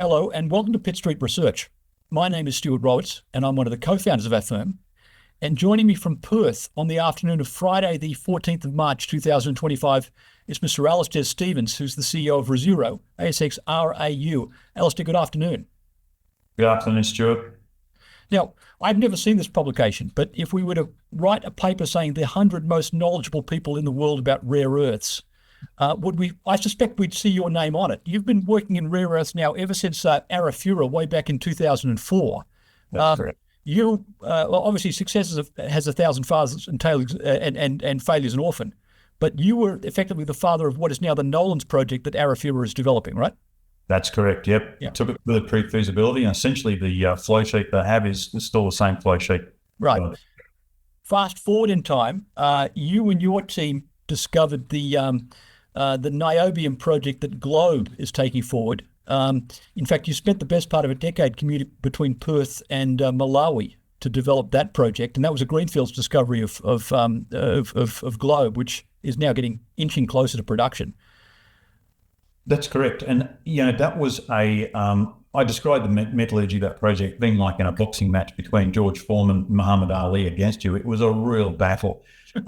Hello and welcome to Pitt Street Research. My name is Stuart Roberts and I'm one of the co-founders of our firm. And joining me from Perth on the afternoon of Friday, the 14th of March, 2025, is Mr. Alistair Stephens, who's the CEO of Resouro, ASX RAU. Alistair, good afternoon. Good afternoon, Stuart. Now, I've never seen this publication, but if we were to write a paper saying the 100 most knowledgeable people in the world about rare earths, I suspect we'd see your name on it. You've been working in rare earths now ever since Arafura way back in 2004. That's correct. You obviously success has 1,000 fathers and failures an orphan, but you were effectively the father of what is now the Nolans project that Arafura is developing, right? That's correct. Yep. Took it with a pre-feasibility, and essentially the flow sheet they have is still the same flow sheet. Right. Fast forward in time, you and your team discovered the niobium project that Globe is taking forward. In fact, you spent the best part of a decade commuting between Perth and Malawi to develop that project, and that was a greenfields discovery of Globe, which is now inching closer to production. That's correct, and that was I described the metallurgy of that project being like in a boxing match between George Foreman and Muhammad Ali against you. It was a real battle, in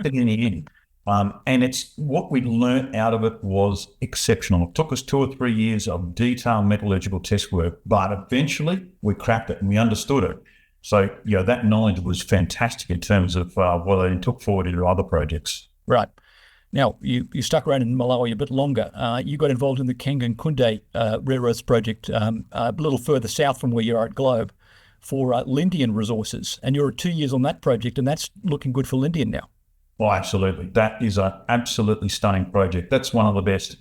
the end. And it's what we learnt out of it was exceptional. It took us 2 or 3 years of detailed metallurgical test work, but eventually we cracked it and we understood it. So, that knowledge was fantastic in terms of what it took forward into other projects. Right. Now, you stuck around in Malawi a bit longer. You got involved in the Kangankunde rare earths project a little further south from where you are at Globe for Lindian resources. And you're 2 years on that project, and that's looking good for Lindian now. Oh, absolutely. That is an absolutely stunning project. That's one of the best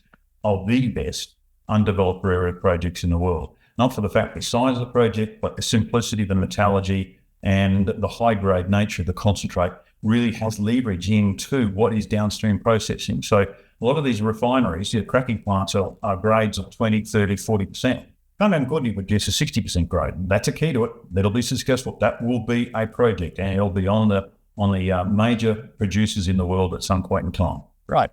undeveloped rare earth projects in the world. Not for the fact the size of the project, but the simplicity, the metallurgy, and the high-grade nature of the concentrate really has leverage into what is downstream processing. So a lot of these refineries, your cracking plants are grades of 20, 30, 40%. Kangankunde would produce a 60% grade. That's a key to it. That'll be successful. That will be a project, and it'll be on the major producers in the world at some point in time. Right.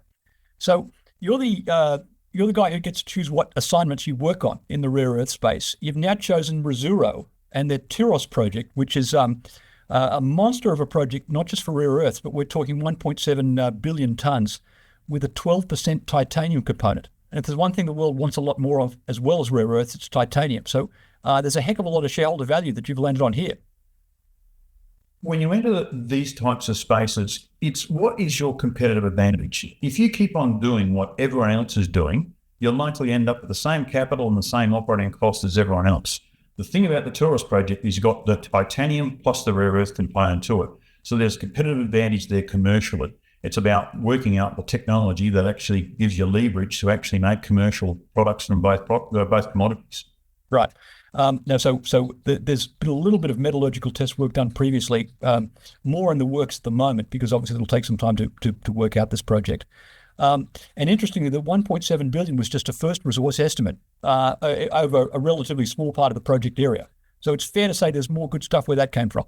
So you're the guy who gets to choose what assignments you work on in the rare earth space. You've now chosen Resouro and their Tiros project, which is a monster of a project, not just for rare earths, but we're talking 1.7 billion tons with a 12% titanium component. And if there's one thing the world wants a lot more of, as well as rare earths, it's titanium. So there's a heck of a lot of shareholder value that you've landed on here. When you enter these types of spaces, it's what is your competitive advantage? If you keep on doing what everyone else is doing, you'll likely end up with the same capital and the same operating costs as everyone else. The thing about the Tiros project is you've got the titanium plus the rare earth component to it. So there's competitive advantage there commercially. It's about working out the technology that actually gives you leverage to actually make commercial products from both commodities. Right. Now, so there's been a little bit of metallurgical test work done previously, more in the works at the moment, because obviously it'll take some time to work out this project. And interestingly, the 1.7 billion was just a first resource estimate over a relatively small part of the project area. So it's fair to say there's more good stuff where that came from.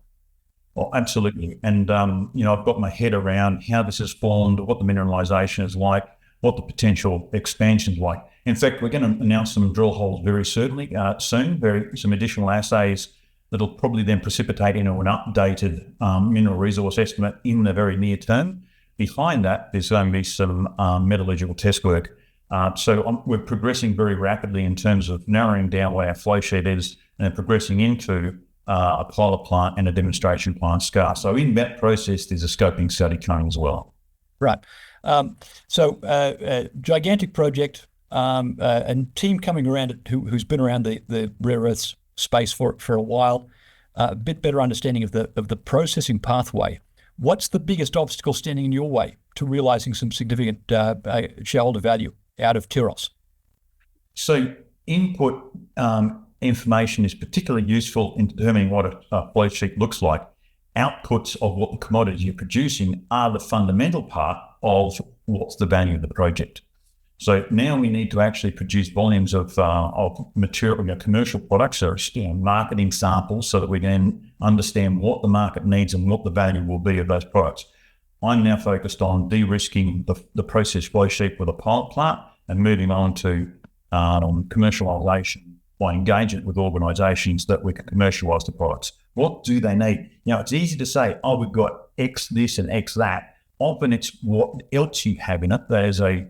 Well, absolutely. And, I've got my head around how this is formed, what the mineralization is like, what the potential expansion is like. In fact, we're going to announce some drill holes very soon, some additional assays that'll probably then precipitate into an updated mineral resource estimate in the very near term. Behind that, there's going to be some metallurgical test work. So we're progressing very rapidly in terms of narrowing down where our flow sheet is and progressing into a pilot plant and a demonstration plant scale. So in that process, there's a scoping study coming as well. Right. Gigantic project and team coming around it who's been around the rare earths space for a while, a bit better understanding of the processing pathway. What's the biggest obstacle standing in your way to realizing some significant shareholder value out of Tiros? So input information is particularly useful in determining what a flow sheet looks like. Outputs of what the commodity you're producing are the fundamental part of what's the value of the project. So now we need to actually produce volumes of material, commercial products, or marketing samples, so that we can understand what the market needs and what the value will be of those products. I'm now focused on de-risking the process flow sheet with a pilot plant and moving on to commercialization by engagement with organisations that we can commercialise the products. What do they need? It's easy to say, oh, we've got X this and X that. Often it's what else you have in it that is a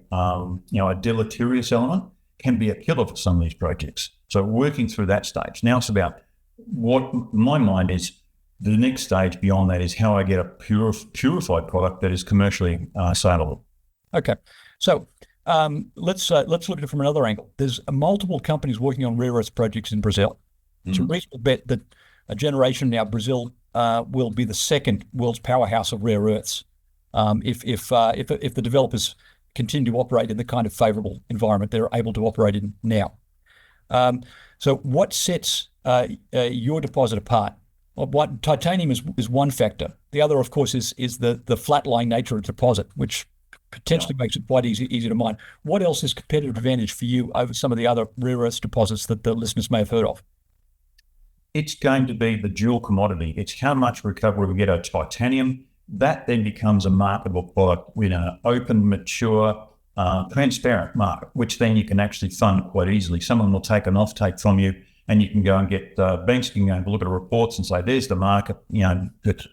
deleterious element can be a killer for some of these projects. So working through that stage. Now it's about what my mind is. The next stage beyond that is how I get a purified product that is commercially saleable. Okay, so let's look at it from another angle. There's multiple companies working on rare earths projects in Brazil. It's a reasonable bet that a generation now, Brazil will be the second world's powerhouse of rare earths if the developers continue to operate in the kind of favourable environment they're able to operate in now. So what sets your deposit apart? What titanium is one factor. The other, of course, is the flat-lying nature of the deposit, which potentially makes it quite easy to mine. What else is competitive advantage for you over some of the other rare earths deposits that the listeners may have heard of? It's going to be the dual commodity. It's how much recovery we get out of titanium. That then becomes a marketable product in an open, mature, transparent market, which then you can actually fund quite easily. Someone will take an offtake from you, and you can go and get banks can go and look at reports and say, there's the market. The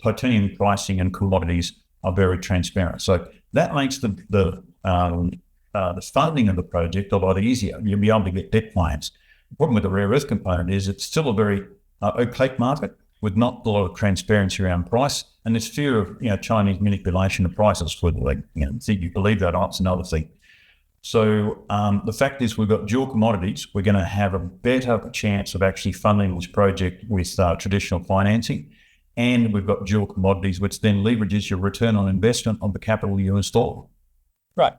titanium pricing and commodities are very transparent. So that makes the funding of the project a lot easier. You'll be able to get debt plans. The problem with the rare earth component is it's still a very opaque market with not a lot of transparency around price, and there's fear of Chinese manipulation of prices. Whether think you believe that or not, it's another thing. So the fact is we've got dual commodities. We're going to have a better chance of actually funding this project with traditional financing, and we've got dual commodities, which then leverages your return on investment on the capital you install. Right.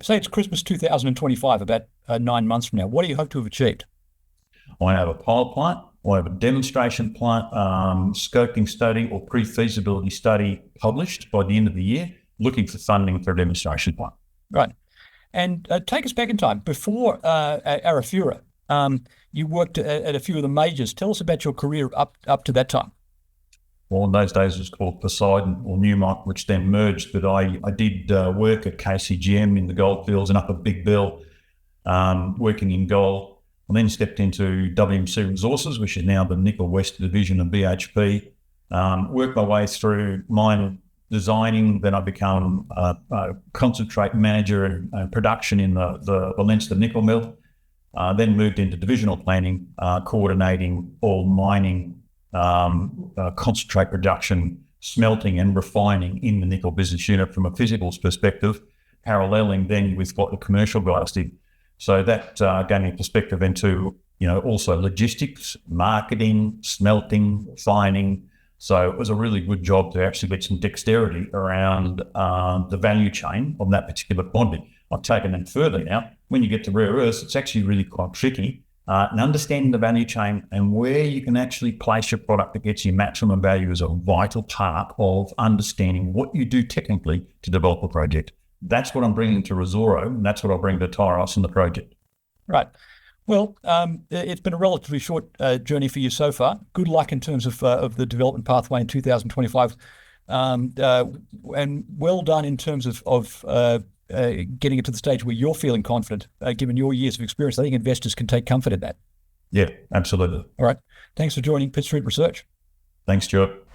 Say it's Christmas 2025, about 9 months from now. What do you hope to have achieved? I have a pilot plant. I have a demonstration plant, scoping study or pre-feasibility study published by the end of the year, looking for funding for a demonstration plant. Right. And take us back in time. Before Arafura, you worked at a few of the majors. Tell us about your career up to that time. Well, in those days it was called Poseidon or Newmont, which then merged. But I did work at KCGM in the goldfields and up at Big Bill, working in gold. I then stepped into WMC Resources, which is now the Nickel West division of BHP. Worked my way through mine designing. Then I become a concentrate manager and production in the Leinster nickel mill. Then moved into divisional planning, coordinating all mining, concentrate production, smelting and refining in the nickel business unit from a physicals perspective, paralleling then with what the commercial guys did. So that gave me a perspective into, also logistics, marketing, smelting, refining. So it was a really good job to actually get some dexterity around the value chain of that particular commodity. I've taken it further now. When you get to rare earths, it's actually really quite tricky. And understanding the value chain and where you can actually place your product that gets you maximum value is a vital part of understanding what you do technically to develop a project. That's what I'm bringing to Resouro, and that's what I'll bring to Tiros in the project. Right. Well, it's been a relatively short journey for you so far. Good luck in terms of the development pathway in 2025, and well done in terms of getting it to the stage where you're feeling confident, given your years of experience. I think investors can take comfort in that. Yeah, absolutely. All right. Thanks for joining Pitt Street Research. Thanks, Stuart.